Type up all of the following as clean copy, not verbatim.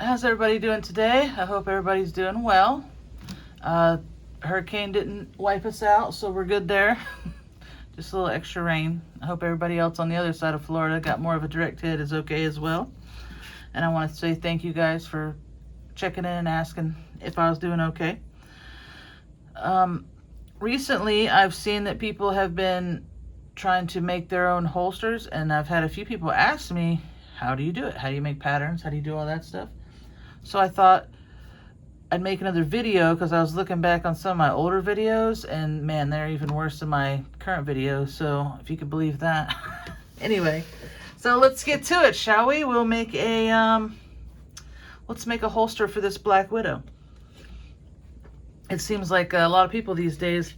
How's everybody doing today? I hope everybody's doing well. Hurricane didn't wipe us out, so we're good there. Just a little extra rain. I hope everybody else on the other side of Florida got more of a direct hit is okay as well. And I want to say thank you guys for checking in and asking if I was doing okay. Recently, I've seen that people have been trying to make their own holsters, and I've had a few people ask me, how do you do it? How do you make patterns? How do you do all that stuff? So I thought I'd make another video because I was looking back on some of my older videos, and man, they're even worse than my current videos, so if you could believe that. Anyway, so let's get to it, shall we? We'll make a, let's make a holster for this Black Widow. It seems like a lot of people these days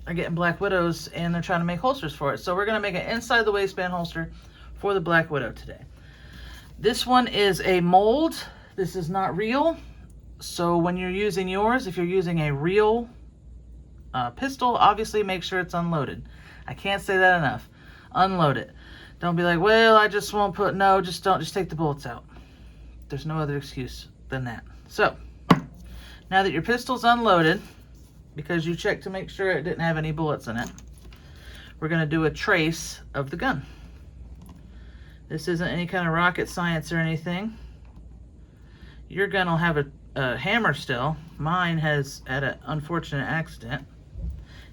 are getting Black Widows and they're trying to make holsters for it. So we're going to make an inside the waistband holster for the Black Widow today. This one is a mold. This is not real. So when you're using yours, if you're using a real pistol, obviously make sure it's unloaded. I can't say that enough. Unload it. Don't be like, well, I just won't put, no, just don't, just take the bullets out. There's no other excuse than that. So now that your pistol's unloaded, because you checked to make sure it didn't have any bullets in it, we're going to do a trace of the gun. This isn't any kind of rocket science or anything. Your gun will have a hammer still. Mine has had an unfortunate accident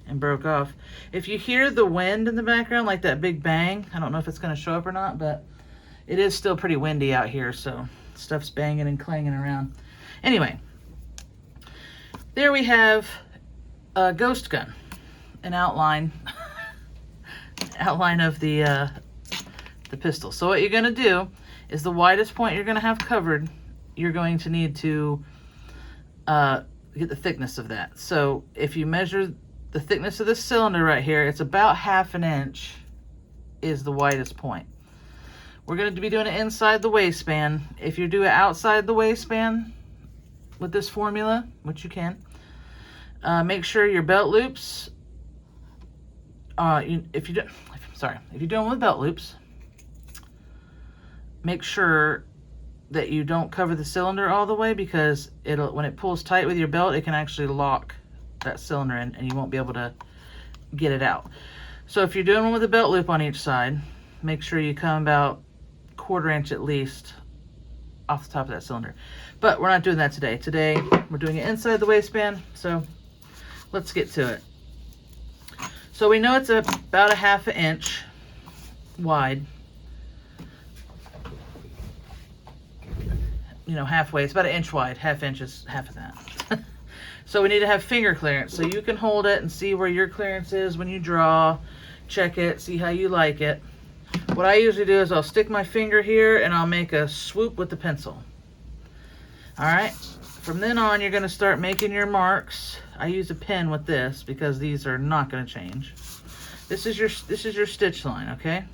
and broke off. If you hear the wind in the background, like that big bang, I don't know if it's going to show up or not, but it is still pretty windy out here, so stuff's banging and clanging around. Anyway, there we have a ghost gun, an outline of the pistol. So what you're going to do is the widest point you're going to have covered, you're going to need to get the thickness of that. So if you measure the thickness of this cylinder right here, it's about 1/2 inch is the widest point. We're going to be doing it inside the waistband. If you do it outside the waistband with this formula, which you can, make sure your belt loops, if you're doing with belt loops, make sure that you don't cover the cylinder all the way, because when it pulls tight with your belt, it can actually lock that cylinder in and you won't be able to get it out. So if you're doing one with a belt loop on each side, make sure you come about 1/4 inch at least off the top of that cylinder. But we're not doing that today. Today we're doing it inside the waistband, so let's get to it. So we know it's about 1/2 inch wide. You know, halfway. It's about 1 inch wide. 1/2 inch is half of that. So we need to have finger clearance. So you can hold it and see where your clearance is when you draw. Check it. See how you like it. What I usually do is I'll stick my finger here and I'll make a swoop with the pencil. Alright. From then on, you're going to start making your marks. I use a pen with this because these are not going to change. This is your stitch line, okay?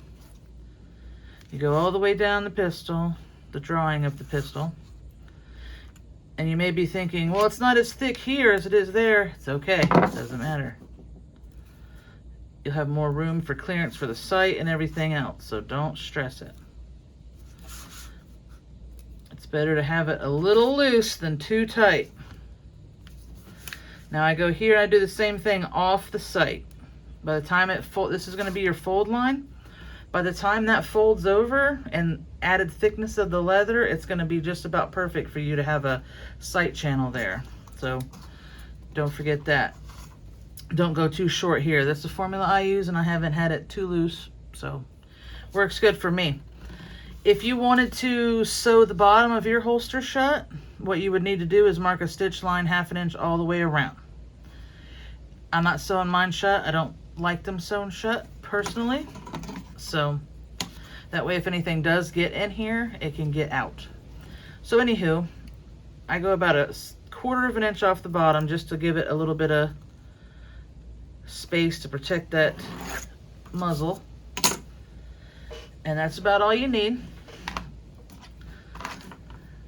You go all the way down the pistol, the drawing of the pistol. And you may be thinking, well, it's not as thick here as it is there. It's okay. It doesn't matter. You'll have more room for clearance for the sight and everything else, so don't stress it. It's better to have it a little loose than too tight. Now I go here and I do the same thing off the sight. By the time this is going to be your fold line. By the time that folds over and added thickness of the leather, it's going to be just about perfect for you to have a sight channel there. So don't forget that. Don't go too short here. That's the formula I use, and I haven't had it too loose, so works good for me. If you wanted to sew the bottom of your holster shut, what you would need to do is mark a stitch line 1/2 inch all the way around. I'm not sewing mine shut. I don't like them sewn shut personally. So that way if anything does get in here, it can get out. So anywho, I go about 1/4 inch off the bottom just to give it a little bit of space to protect that muzzle. And that's about all you need.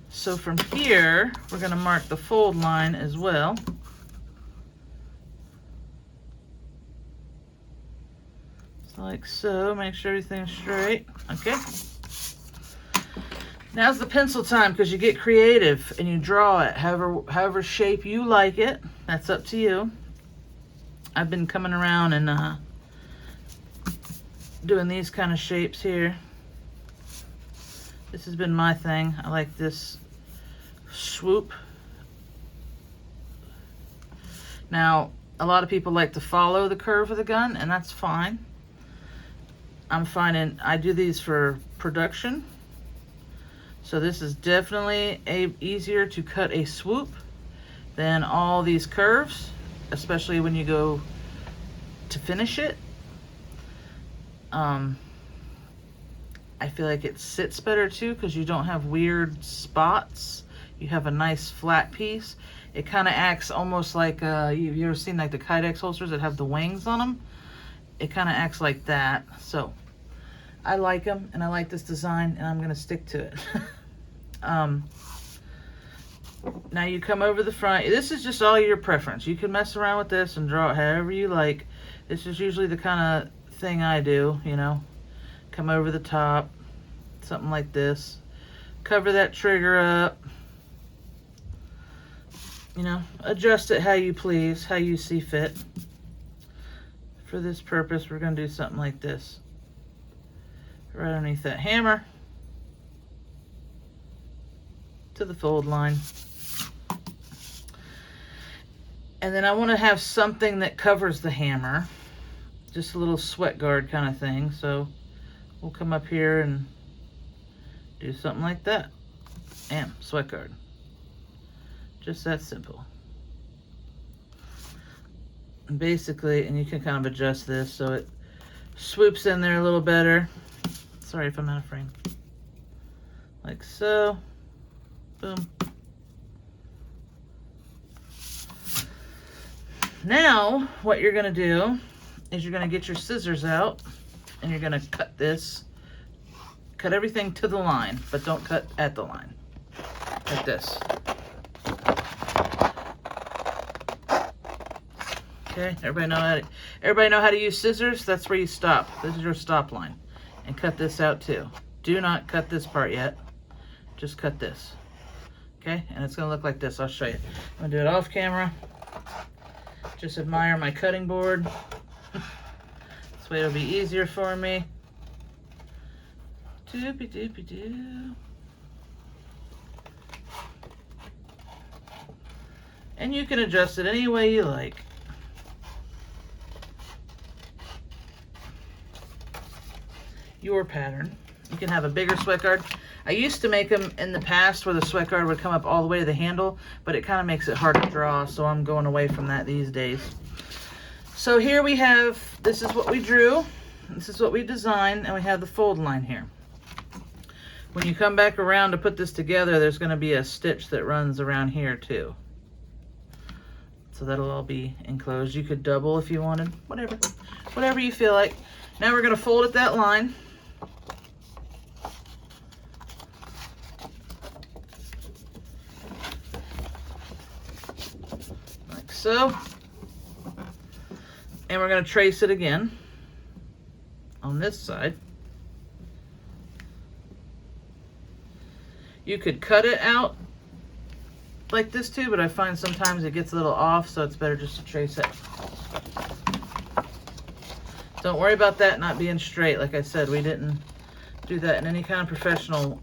So from here, we're going to mark the fold line as well. Like so. Make sure everything's straight. Okay. Now's the pencil time, because you get creative and you draw it however shape you like it. That's up to you. I've been coming around and doing these kind of shapes here. This has been my thing. I like this swoop. Now, a lot of people like to follow the curve of the gun, and that's fine. I'm finding I do these for production. So this is definitely easier to cut a swoop than all these curves, especially when you go to finish it. I feel like it sits better too, because you don't have weird spots. You have a nice flat piece. It kind of acts almost like, you ever seen like the Kydex holsters that have the wings on them? It kind of acts like that. So I like them, and I like this design, and I'm gonna stick to it. Now you come over the front. This is just all your preference. You can mess around with this and draw it however you like. This is usually the kind of thing I do, you know. Come over the top, something like this. Cover that trigger up. You know, adjust it how you please, how you see fit. For this purpose, we're going to do something like this. Right underneath that hammer. To the fold line. And then I want to have something that covers the hammer. Just a little sweat guard kind of thing. So we'll come up here and do something like that. And sweat guard. Just that simple. And basically, and you can kind of adjust this so it swoops in there a little better. Sorry if I'm out of frame. Like so. Boom. Now, what you're gonna do is you're gonna get your scissors out and you're gonna cut this. Cut everything to the line, but don't cut at the line. Like this. Okay, everybody know how to use scissors? That's where you stop. This is your stop line. And cut this out too. Do not cut this part yet. Just cut this. Okay, and it's gonna look like this. I'll show you. I'm gonna do it off camera. Just admire my cutting board. This way it'll be easier for me. Doopy doopy doo. And you can adjust it any way you like. Your pattern. You can have a bigger sweat guard. I used to make them in the past where the sweat guard would come up all the way to the handle, but it kind of makes it hard to draw, so I'm going away from that these days. So here we have, this is what we drew, this is what we designed, and we have the fold line here. When you come back around to put this together, there's going to be a stitch that runs around here too. So that'll all be enclosed. You could double if you wanted, whatever you feel like. Now we're going to fold it that line. Like so. And we're going to trace it again on this side. You could cut it out like this too, but I find sometimes it gets a little off, so it's better just to trace it. Don't worry about that not being straight. Like I said, we didn't do that in any kind of professional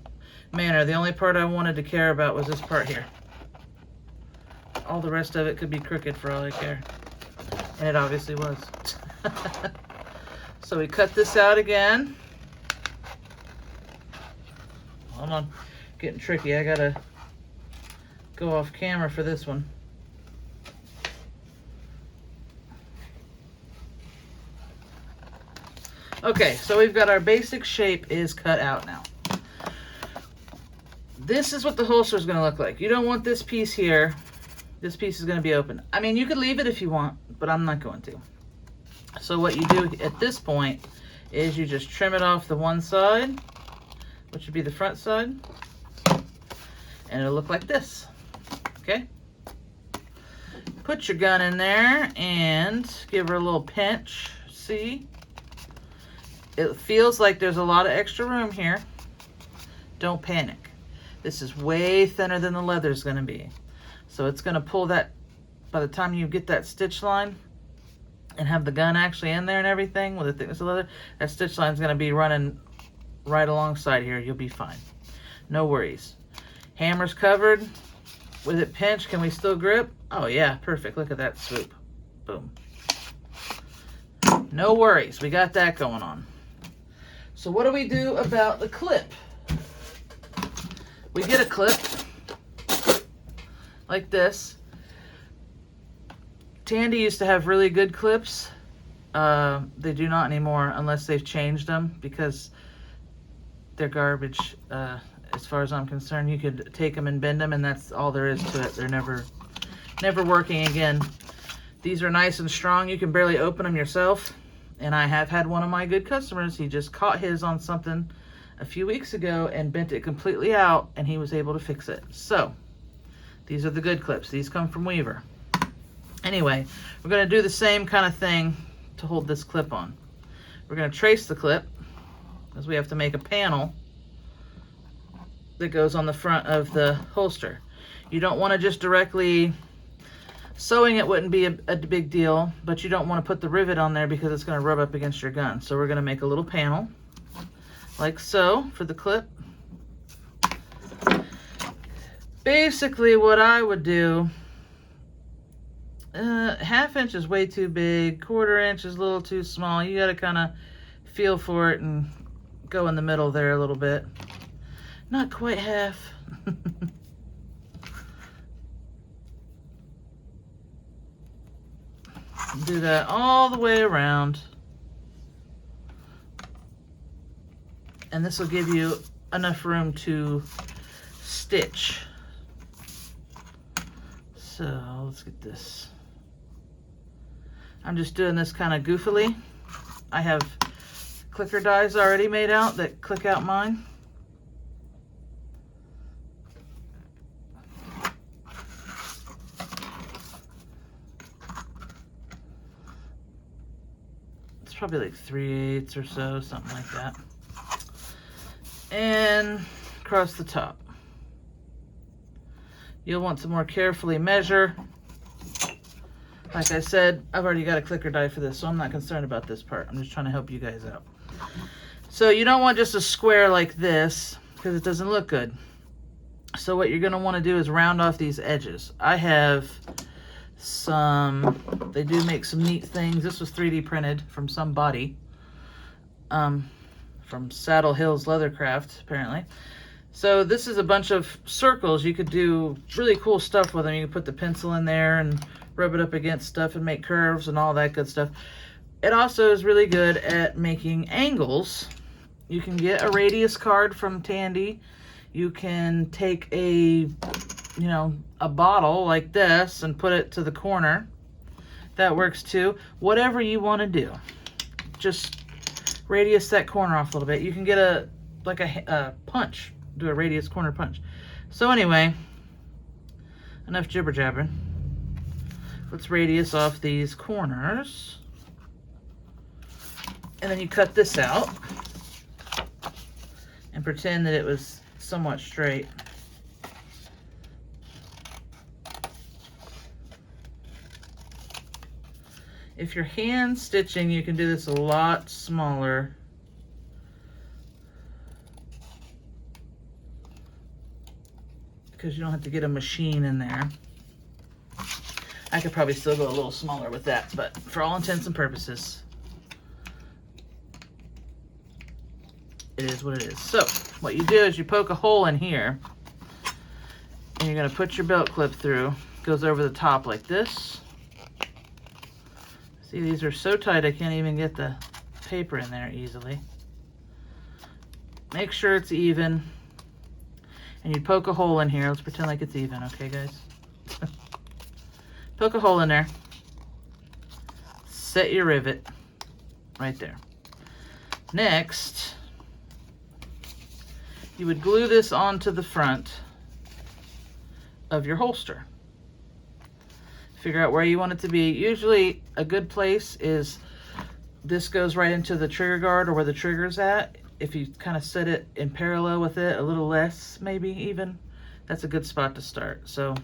manner. The only part I wanted to care about was this part here. All the rest of it could be crooked for all I care. And it obviously was. So we cut this out again. Hold on. Getting tricky. I gotta go off camera for this one. Okay, so we've got our basic shape is cut out now. This is what the holster is going to look like. You don't want this piece here. This piece is going to be open. I mean, you could leave it if you want, but I'm not going to. So what you do at this point is you just trim it off the one side, which would be the front side, and it'll look like this. Okay? Put your gun in there and give her a little pinch. See? It feels like there's a lot of extra room here. Don't panic. This is way thinner than the leather is going to be. So it's going to pull that, by the time you get that stitch line and have the gun actually in there and everything with the thickness of leather, that stitch line is going to be running right alongside here. You'll be fine. No worries. Hammer's covered. With it pinched, can we still grip? Oh yeah, perfect. Look at that swoop. Boom. No worries. We got that going on. So what do we do about the clip? We get a clip like this. Tandy used to have really good clips. They do not anymore unless they've changed them, because they're garbage. As far as I'm concerned, you could take them and bend them, and that's all there is to it. They're never working again. These are nice and strong. You can barely open them yourself. And I have had one of my good customers, he just caught his on something a few weeks ago and bent it completely out, and he was able to fix it. So these are the good clips. These come from Weaver. Anyway, we're going to do the same kind of thing to hold this clip on. We're going to trace the clip, because we have to make a panel that goes on the front of the holster. You don't want to just directly, sewing it wouldn't be a big deal, but you don't want to put the rivet on there because it's going to rub up against your gun. So we're going to make a little panel like so for the clip. Basically what I would do, 1/2 inch is way too big, 1/4 inch is a little too small. You got to kind of feel for it and go in the middle there a little bit. Not quite half. Do that all the way around. And this will give you enough room to stitch. So let's get this. I'm just doing this kind of goofily. I have clicker dies already made out that click out mine. Probably like 3/8 or so, something like that. And across the top. You'll want to more carefully measure. Like I said, I've already got a clicker die for this, so I'm not concerned about this part. I'm just trying to help you guys out. So you don't want just a square like this, because it doesn't look good. So what you're going to want to do is round off these edges. I have they do make some neat things. This was 3D printed from somebody, from Saddle Hills Leathercraft, apparently. So this is a bunch of circles. You could do really cool stuff with them. You could put the pencil in there and rub it up against stuff and make curves and all that good stuff. It also is really good at making angles. You can get a radius card from Tandy. You can take a bottle like this and put it to the corner. That works too. Whatever you want to do, just radius that corner off a little bit. You can get a punch, do a radius corner punch. So anyway, enough jibber jabbering. Let's radius off these corners, and then you cut this out and pretend that it was somewhat straight. If you're hand stitching, you can do this a lot smaller. Because you don't have to get a machine in there. I could probably still go a little smaller with that, but for all intents and purposes, it is what it is. So what you do is you poke a hole in here, and you're going to put your belt clip through. It goes over the top like this. See, these are so tight I can't even get the paper in there easily. Make sure it's even. And you poke a hole in here. Let's pretend like it's even, okay, guys? Poke a hole in there. Set your rivet right there. Next, you would glue this onto the front of your holster. Figure out where you want it to be. Usually a good place is this goes right into the trigger guard or where the trigger's at. if you kind of set it in parallel with it, a little less maybe even, that's a good spot to start. So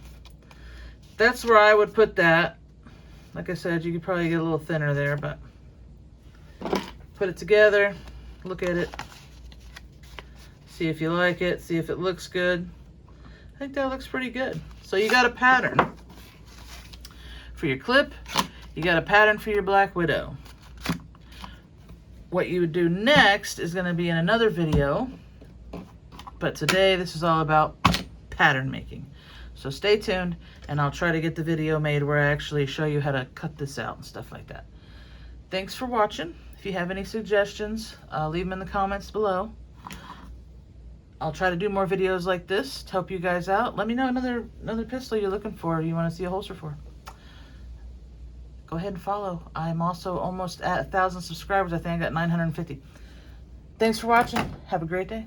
that's where I would put that. Like I said, you could probably get a little thinner there, but put it together, look at it, see if you like it, see if it looks good. I think that looks pretty good. So you got a pattern for your clip, you got a pattern for your Black Widow. What you would do next is going to be in another video, but today this is all about pattern making. So stay tuned, and I'll try to get the video made where I actually show you how to cut this out and stuff like that. Thanks for watching. If you have any suggestions, leave them in the comments below. I'll try to do more videos like this to help you guys out. Let me know another pistol you're looking for, or you want to see a holster for. Go ahead and follow. I'm also almost at 1,000 subscribers. I think I got 950. Thanks for watching. Have a great day.